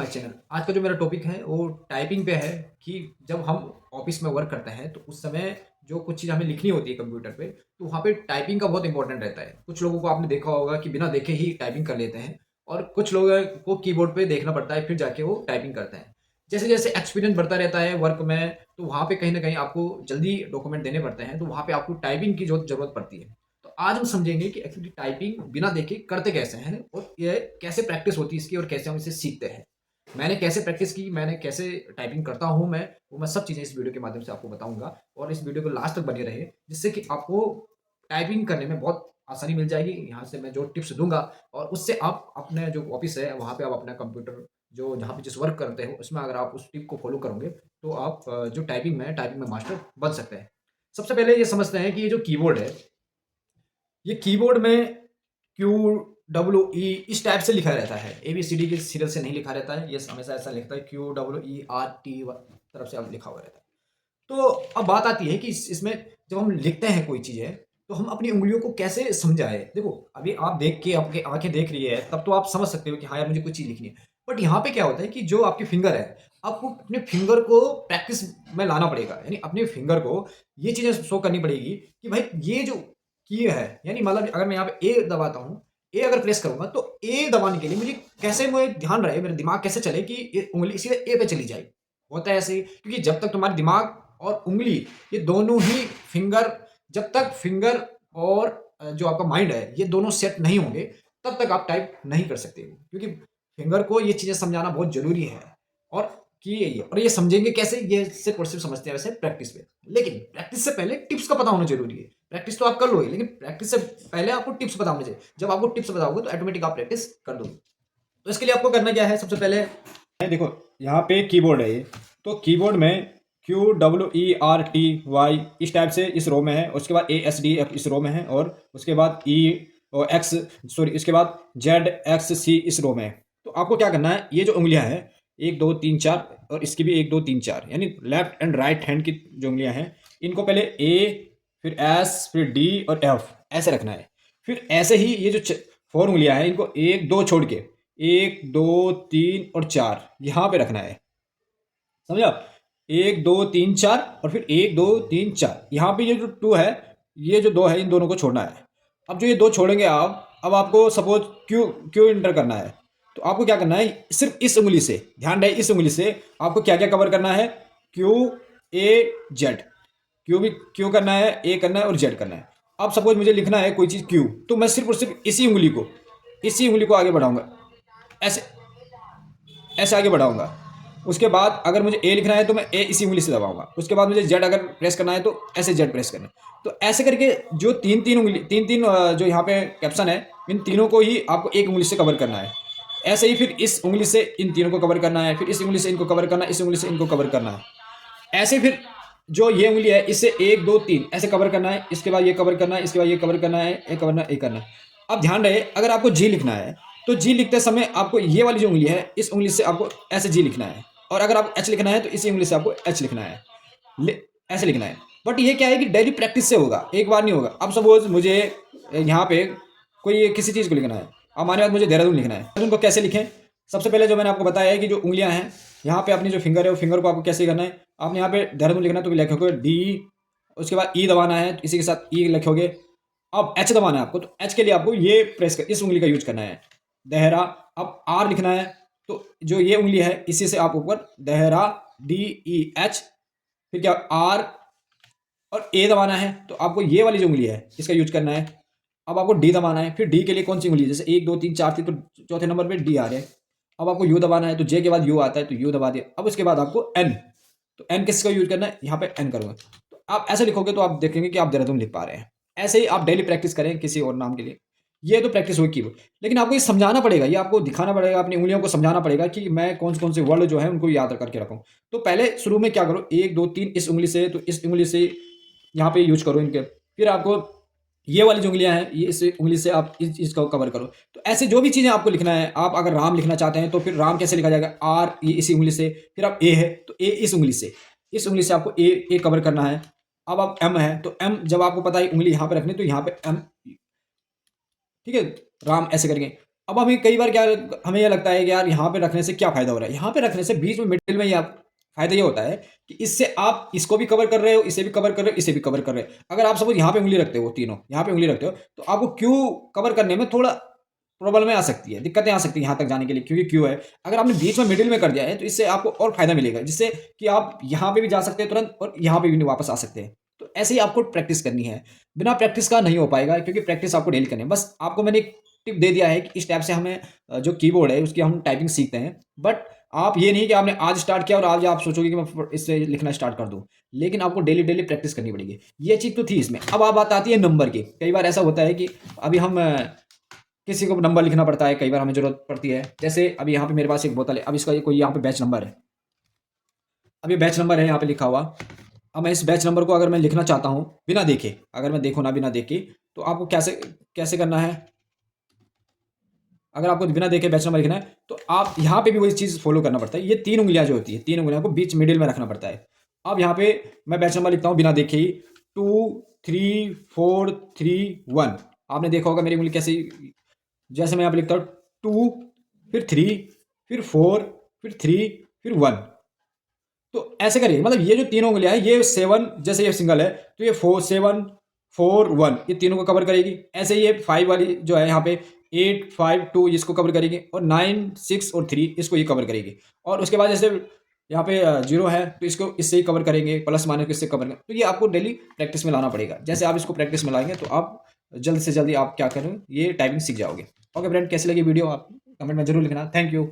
हमारे चैनल। आज का जो मेरा टॉपिक है वो टाइपिंग पे है कि जब हम ऑफिस में वर्क करते हैं तो उस समय जो कुछ चीज़ हमें लिखनी होती है कंप्यूटर पे, तो वहाँ पे टाइपिंग का बहुत इंपॉर्टेंट रहता है। कुछ लोगों को आपने देखा होगा कि बिना देखे ही टाइपिंग कर लेते हैं और कुछ लोगों को कीबोर्ड पे देखना पड़ता है फिर जाके वो टाइपिंग करते हैं। जैसे-जैसे एक्सपीरियंस बढ़ता रहता है वर्क में, तो वहाँ पे कहीं न कहीं आपको जल्दी डॉक्यूमेंट देने पड़ते हैं, तो वहाँ पे आपको टाइपिंग की ज़रूरत पड़ती है। तो आज हम समझेंगे कि एक्चुअली टाइपिंग बिना देखे करते कैसे हैं और ये कैसे प्रैक्टिस होती है इसकी और कैसे हम इसे सीखते हैं। मैंने कैसे प्रैक्टिस की, मैंने कैसे टाइपिंग करता हूँ मैं, वो मैं सब चीज़ें इस वीडियो के माध्यम से आपको बताऊँगा और इस वीडियो को लास्ट तक बने रहिए, जिससे कि आपको टाइपिंग करने में बहुत आसानी मिल जाएगी। यहाँ से मैं जो टिप्स दूँगा और उससे आप अपने जो ऑफ़िस है, वहाँ पे आप अपना कंप्यूटर जो जहाँ पे जिस वर्क करते हो, उसमें अगर आप उस टिप को फ़ॉलो करोगे, तो आप जो टाइपिंग में मास्टर बन सकते हैं। सबसे पहले ये समझते हैं कि ये जो कीबोर्ड है, ये कीबोर्ड में क्यू, डब्ल्यू, ई इस टाइप से लिखा रहता है। एबीसीडी के सीरियल से नहीं लिखा रहता है। ये हमेशा ऐसा लिखता है Q, W, E, R, T व तरफ से अब लिखा हुआ रहता है। तो अब बात आती है कि इसमें जब हम लिखते हैं कोई चीज़ें, तो हम अपनी उँगलियों को कैसे समझाएँ? देखो, अभी आप देख के आपकी आँखें देख रही है, तब तो आप समझ सकते हो कि हाँ यार, मुझे कुछ चीज़ लिखनी है। बट यहाँ पे क्या होता है कि जो आपकी फिंगर है, आपको अपने फिंगर को प्रैक्टिस में लाना पड़ेगा। यानी अपने फिंगर को ये चीज़ें शो करनी पड़ेगी कि भाई ये जो की है, यानी मतलब अगर मैं यहाँ पे ए दबाता हूँ, ए अगर प्रेस करूँगा, तो ए दबाने के लिए मुझे ध्यान रहे, मेरा दिमाग कैसे चले कि ये उँगली सीधे ए पे चली जाए। होता है ऐसे ही, क्योंकि जब तक तुम्हारे दिमाग और उँगली, ये दोनों ही फिंगर, जब तक फिंगर और जो आपका माइंड है, ये दोनों सेट नहीं होंगे, तब तक आप टाइप नहीं कर सकते। क्योंकि फिंगर को ये चीज़ें समझाना बहुत ज़रूरी है और कि ये और ये समझेंगे कैसे, ये सिर्फ़ और सिर्फ़ समझते हैं वैसे प्रैक्टिस में। लेकिन प्रैक्टिस से पहले टिप्स का पता होना ज़रूरी है। प्रैक्टिस तो आप कर लोगे, लेकिन प्रैक्टिस से पहले आपको टिप्स पता होने चाहिए। जब आपको टिप्स पता होगा, तो ऑटोमेटिक आप प्रैक्टिस कर दोगे। तो इसके लिए आपको करना क्या है, सबसे पहले देखो, यहाँ पे कीबोर्ड है ये, तो कीबोर्ड में Q, W, E, R, T, Y इस टाइप से इस रो में है। उसके बाद ए, एस, डी, एफ इस रो में है और उसके बाद ई और एक्स, सॉरी, इसके बाद जेड, एक्स, सी इस रो में है। तो आपको क्या करना है, ये जो उंगलियां हैं, 1 2 3 4 और इसकी भी 1 2 3 4, यानी लेफ्ट एंड राइट हैंड की जो उंगलियां हैं, इनको पहले ए, फिर एस, फिर डी और एफ ऐसे रखना है। फिर ऐसे ही ये जो 4 उंगलियां हैं, इनको 1 2 छोड़ के 1 2 3 और 4 यहाँ पे रखना है। समझा? 1 2 3 4 और फिर 1 2 3 4 यहाँ पे ये जो 2 है, ये जो 2 है, इन दोनों को छोड़ना है। अब जो ये 2 छोड़ेंगे आप, अब आपको सपोज क्यू क्यू इंटर करना है, तो आपको क्या करना है, सिर्फ इस उंगली से ध्यान रहे, इस उंगली से आपको क्या क्या कवर करना है, क्यू, ए, जेड। क्यू भी क्यू करना है, ए करना है और जेड करना है। अब सपोज मुझे लिखना है कोई चीज़ क्यू, तो मैं सिर्फ और सिर्फ इसी उंगली को आगे बढ़ाऊंगा, ऐसे ऐसे आगे बढ़ाऊंगा। उसके बाद अगर मुझे ए लिखना है, तो मैं ए इसी उंगली से दबाऊंगा। उसके बाद मुझे जेड अगर प्रेस करना है, तो ऐसे जेड प्रेस करना है। तो ऐसे करके जो तीन तीन उंगली, तीन तीन जो यहाँ पे कैप्शन है, इन तीनों को ही आपको एक उंगली से कवर करना है। ऐसे ही फिर इस उंगली से इन तीनों को कवर करना है, फिर इस उंगली से इनको कवर करना है, इस उंगली से इनको कवर करना है। ऐसे फिर जो ये उंगली है, इससे 1 2 3 ऐसे कवर करना है। इसके बाद ये कवर करना है, इसके बाद ये कवर करना है, ये करना है, ये करना है। अब ध्यान रहे, अगर आपको जी लिखना है, तो जी लिखते समय आपको ये वाली जो उंगली है, इस उंगली से आपको ऐसे जी लिखना है। और अगर आप एच लिखना है, तो इसी उंगली से आपको एच लिखना है। ऐसे लिखना है। बट ये क्या है कि डेली प्रैक्टिस से होगा, एक बार नहीं होगा। अब सपोज मुझे यहाँ पे कोई किसी चीज़ को लिखना है। अब माने बात मुझे देहरादून लिखना है, देहरादून को कैसे लिखें? सबसे पहले जो मैंने आपको बताया है कि जो उंगलियां हैं, यहाँ पे अपनी जो फिंगर है, वो फिंगर को आपको कैसे करना है। आपने यहाँ पे देहरादून लिखना है, तो लिखोगे डी, उसके बाद ई दबाना है, तो इसी के साथ ई लिखोगे। अब एच दबाना है आपको, तो एच के लिए आपको ये प्रेस कर, इस उंगली का यूज करना है, देहरा। अब आर लिखना है, तो जो ये उंगली है, इसी से आप ऊपर देहरा, डी ई एच, फिर क्या आर और ए दबाना है, तो आपको ये वाली जो उंगली है, इसका यूज करना है। अब आपको डी दबाना है, फिर डी के लिए कौन सी उंगली है, जैसे 1 2 3 4 थी, तो चौथे नंबर पे डी आ रहे हैं। अब आपको यू दबाना है, तो जे के बाद यू आता है, तो यू दबा दिया। अब उसके बाद आपको एन, तो एन किसका यूज करना है, यहाँ पे एन करूंगा। तो आप ऐसे लिखोगे, तो आप देखेंगे कि आप देहरादून लिख पा रहे हैं। ऐसे ही आप डेली प्रैक्टिस करें किसी और नाम के लिए। ये तो प्रैक्टिस हुई कीबोर्ड, लेकिन आपको ये समझाना पड़ेगा, ये आपको दिखाना पड़ेगा, अपनी उंगलियों को समझाना पड़ेगा कि मैं कौन से वर्ड जो है उनको याद करके रखूँ। तो पहले शुरू में क्या करो, 1 2 3 इस उंगली से, तो इस उंगली से यहाँ पे यूज करो इनके। फिर आपको ये वाली जो उंगलियां हैं, ये इस उंगली से आप इस चीज को कवर करो। तो ऐसे जो भी चीजें आपको लिखना है, आप अगर राम लिखना चाहते हैं, तो फिर राम कैसे लिखा जाएगा, आर, ये इसी उंगली से। फिर आप ए है, तो ए इस उंगली से आपको ए कवर करना है। अब आप एम है, तो एम जब आपको पता है उंगली यहाँ पे रखनी, तो यहाँ पे एम, ठीक है, राम ऐसे करेंगे। अब हमें कई बार क्या हमें ये लगता है कि यार यहाँ पे रखने से क्या फ़ायदा हो रहा है? यहाँ पे रखने से बीच में मिडिल में ये आप फ़ायदा ये होता है कि इससे आप इसको भी कवर कर रहे हो, इसे भी कवर कर रहे हो, इसे भी कवर कर रहे हो। अगर आप सपोज़ यहाँ पे उँगली रखते हो तीनों, यहाँ पे उँगली रखते हो, तो आपको क्यू कवर करने में थोड़ा प्रॉब्लमें आ सकती है, दिक्कतें आ सकती हैं यहाँ तक जाने के लिए क्योंकि क्यू है। अगर आपने बीच में मिडिल में कर दिया है, तो इससे आपको और फ़ायदा मिलेगा, जिससे कि आप यहाँ पे भी जा सकते हैं तुरंत और यहाँ पे भी वापस आ सकते हैं। तो ऐसे ही आपको प्रैक्टिस करनी है। बिना प्रैक्टिस का नहीं हो पाएगा क्योंकि प्रैक्टिस आपको डेली करनी है। बस आपको मैंने एक टिप दे दिया है कि इस टाइप से हमें जो कीबोर्ड है उसकी हम टाइपिंग सीखते हैं। बट आप ये नहीं कि आपने आज स्टार्ट किया और आज आप सोचोगे कि मैं इससे लिखना स्टार्ट कर दूँ। लेकिन आपको डेली प्रैक्टिस करनी पड़ेगी। ये चीज़ तो थी इसमें। अब बात आती है नंबर की। कई बार ऐसा होता है कि अभी हम किसी को नंबर लिखना पड़ता है, कई बार हमें ज़रूरत पड़ती है। जैसे अभी यहाँ पे मेरे पास एक बोतल है, अब इसका ये कोई यहाँ पे बैच नंबर है। अब ये बैच नंबर है यहाँ पे लिखा हुआ। अब मैं इस बैच नंबर को अगर मैं लिखना चाहता हूँ बिना देखे, अगर मैं देखूँ ना बिना देखे, तो आपको कैसे कैसे करना है? अगर आपको बिना देखे बैच नंबर लिखना है, तो आप यहाँ पे भी वही चीज़ फ़ॉलो करना पड़ता है। ये 3 उँगलियाँ जो होती हैं, 3 उँगलियों को बीच मिडिल में रखना पड़ता है। अब यहाँ पे मैं बैच नंबर लिखता हूँ बिना देखे ही 2, 3, 4, 3, 1। आपने देखा होगा मेरी उँगली कैसे जैसे मैं यहाँ पे लिखता हूँ 2 फिर 3 फिर 4 फिर 3 फिर 1। तो ऐसे करिए मतलब ये जो तीनों उँगलियाँ हैं ये 7 जैसे ये सिंगल है तो ये 4 7 4 1 ये तीनों को कवर करेगी। ऐसे ही ये 5 वाली जो है यहाँ पे 8 5 2 इसको कवर करेगी और 9 6 और 3 इसको ये कवर करेगी। और उसके बाद जैसे यहाँ पे 0 है तो इसको इससे ही कवर करेंगे, प्लस माइनस इससे कवर करेंगे। तो ये आपको डेली प्रैक्टिस में लाना पड़ेगा। जैसे आप इसको प्रैक्टिस में लाएंगे तो आप जल्द से जल्दी आप क्या करें ये टाइपिंग सीख जाओगे। ओके फ्रेंड, कैसी लगी वीडियो आप कमेंट में जरूर लिखना। Thank you.